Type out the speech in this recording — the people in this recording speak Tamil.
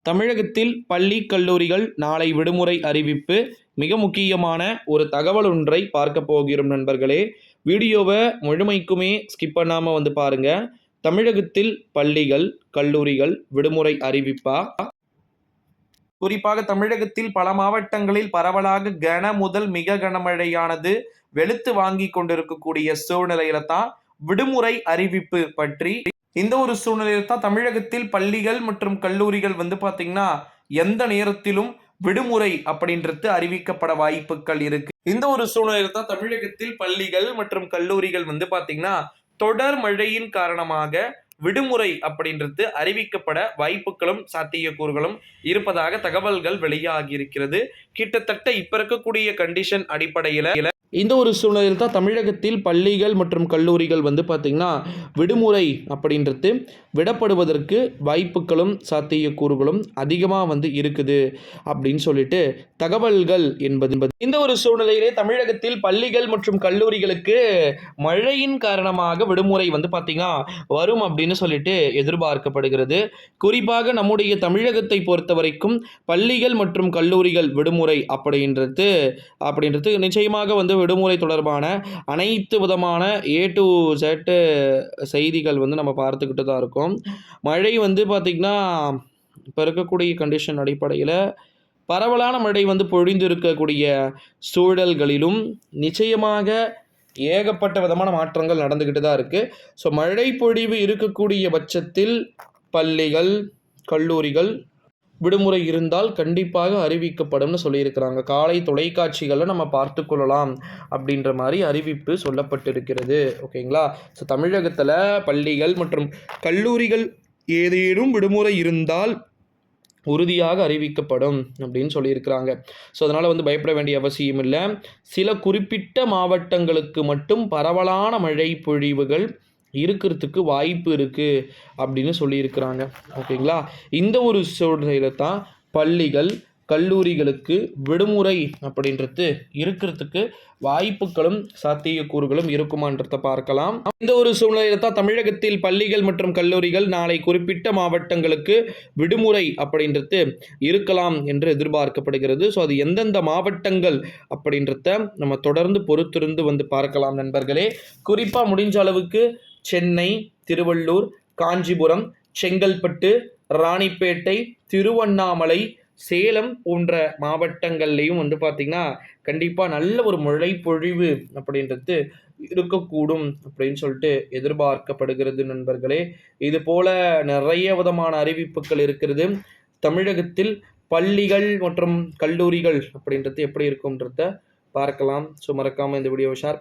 தமிழகத்தில் பள்ளி கல்லூரிகள் நாளை விடுமுறை அறிவிப்பு. மிக முக்கியமான ஒரு தகவல் ஒன்றை பார்க்க போகிறோம் நண்பர்களே. வீடியோவை முழுமைக்குமே ஸ்கிப் பண்ணாமல் பாருங்க. தமிழகத்தில் பள்ளிகள் கல்லூரிகள் விடுமுறை அறிவிப்பா? குறிப்பாக தமிழகத்தில் பல மாவட்டங்களில் பரவலாக கன முதல் மிக கனமழையானது வெளுத்து வாங்கி கொண்டிருக்கக்கூடிய சூழ்நிலையில தான் விடுமுறை அறிவிப்பு பற்றி இந்த ஒரு சூழ்நிலையில் தான் தமிழகத்தில் பள்ளிகள் மற்றும் கல்லூரிகள் பாத்தீங்கன்னா எந்த நேரத்திலும் விடுமுறை அப்படின்றது அறிவிக்கப்பட வாய்ப்புகள் இருக்கு. இந்த ஒரு சூழ்நிலையில் தான் தமிழகத்தில் பள்ளிகள் மற்றும் கல்லூரிகள் பாத்தீங்கன்னா தொடர் மழையின் காரணமாக விடுமுறை அப்படின்றது அறிவிக்கப்பட வாய்ப்புகளும் சாத்தியக்கூறுகளும் இருப்பதாக தகவல்கள் வெளியாகி இருக்கிறது. கிட்டத்தட்ட இப்ப இருக்கக்கூடிய கண்டிஷன் அடிப்படையில் இந்த ஒரு சூழ்நிலையில் தான் தமிழகத்தில் பள்ளிகள் மற்றும் கல்லூரிகள் பார்த்தீங்கன்னா விடுமுறை அப்படின்றது விடப்படுவதற்கு வாய்ப்புகளும் சாத்தியக்கூறுகளும் அதிகமாக இருக்குது அப்படின்னு சொல்லிட்டு தகவல்கள் என்பது இந்த ஒரு சூழ்நிலையிலே தமிழகத்தில் பள்ளிகள் மற்றும் கல்லூரிகளுக்கு மழையின் காரணமாக விடுமுறை பார்த்தீங்கன்னா வரும் அப்படின்னு சொல்லிட்டு எதிர்பார்க்கப்படுகிறது. குறிப்பாக நம்முடைய தமிழகத்தை பொறுத்த வரைக்கும் பள்ளிகள் மற்றும் கல்லூரிகள் விடுமுறை அப்படின்றது நிச்சயமாக விடுமுறை தொடர்பான அனைத்து விதமான A to Z செய்திகள் நம்ம பார்த்துக்கிட்டு தான் இருக்கோம். மழை பார்த்திங்கன்னா இப்போ இருக்கக்கூடிய கண்டிஷன் அடிப்படையில் பரவலான மழை பொழிந்து இருக்கக்கூடிய சூழல்களிலும் நிச்சயமாக ஏகப்பட்ட விதமான மாற்றங்கள் நடந்துக்கிட்டு தான் இருக்குது. ஸோ மழை பொழிவு இருக்கக்கூடிய பட்சத்தில் பள்ளிகள் கல்லூரிகள் விடுமுறை இருந்தால் கண்டிப்பாக அறிவிக்கப்படும்னு சொல்லியிருக்கிறாங்க. காலை தொலைக்காட்சிகளில் நம்ம பார்த்து கொள்ளலாம் அப்படின்ற மாதிரி அறிவிப்பு சொல்லப்பட்டிருக்கிறது. ஓகேங்களா? ஸோ தமிழகத்தில் பள்ளிகள் மற்றும் கல்லூரிகள் ஏதேனும் விடுமுறை இருந்தால் உறுதியாக அறிவிக்கப்படும் அப்படின்னு சொல்லியிருக்கிறாங்க. ஸோ அதனால் பயப்பட வேண்டிய அவசியம் இல்லை. சில குறிப்பிட்ட மாவட்டங்களுக்கு மட்டும் பரவலான மழை பொழிவுகள் இருக்கிறதுக்கு வாய்ப்பு இருக்குது அப்படின்னு சொல்லியிருக்கிறாங்க. ஓகேங்களா? இந்த ஒரு சூழ்நிலையில் தான் பள்ளிகள் கல்லூரிகளுக்கு விடுமுறை அப்படின்றது இருக்கிறதுக்கு வாய்ப்புகளும் சாத்தியக்கூறுகளும் இருக்குமான்றதை பார்க்கலாம். இந்த ஒரு சூழ்நிலையில் தான் தமிழகத்தில் பள்ளிகள் மற்றும் கல்லூரிகள் நாளை குறிப்பிட்ட மாவட்டங்களுக்கு விடுமுறை அப்படின்றது இருக்கலாம் என்று எதிர்பார்க்கப்படுகிறது. ஸோ அது எந்தெந்த மாவட்டங்கள் அப்படின்றத நம்ம தொடர்ந்து பொறுத்திருந்து பார்க்கலாம் நண்பர்களே. குறிப்பாக முடிஞ்ச அளவுக்கு சென்னை, திருவள்ளூர், காஞ்சிபுரம், செங்கல்பட்டு, ராணிப்பேட்டை, திருவண்ணாமலை, சேலம் போன்ற மாவட்டங்கள்லையும் பார்த்திங்கன்னா கண்டிப்பாக நல்ல ஒரு மழை பொழிவு அப்படின்றது இருக்கக்கூடும் அப்படின்னு சொல்லிட்டு எதிர்பார்க்கப்படுகிறது நண்பர்களே. இது போல நிறைய விதமான அறிவிப்புகள் இருக்கிறது. தமிழகத்தில் பள்ளிகள் மற்றும் கல்லூரிகள் அப்படின்றது எப்படி இருக்கும்ன்றத பார்க்கலாம். ஸோ மறக்காமல் இந்த வீடியோவை ஷேர் பண்ணி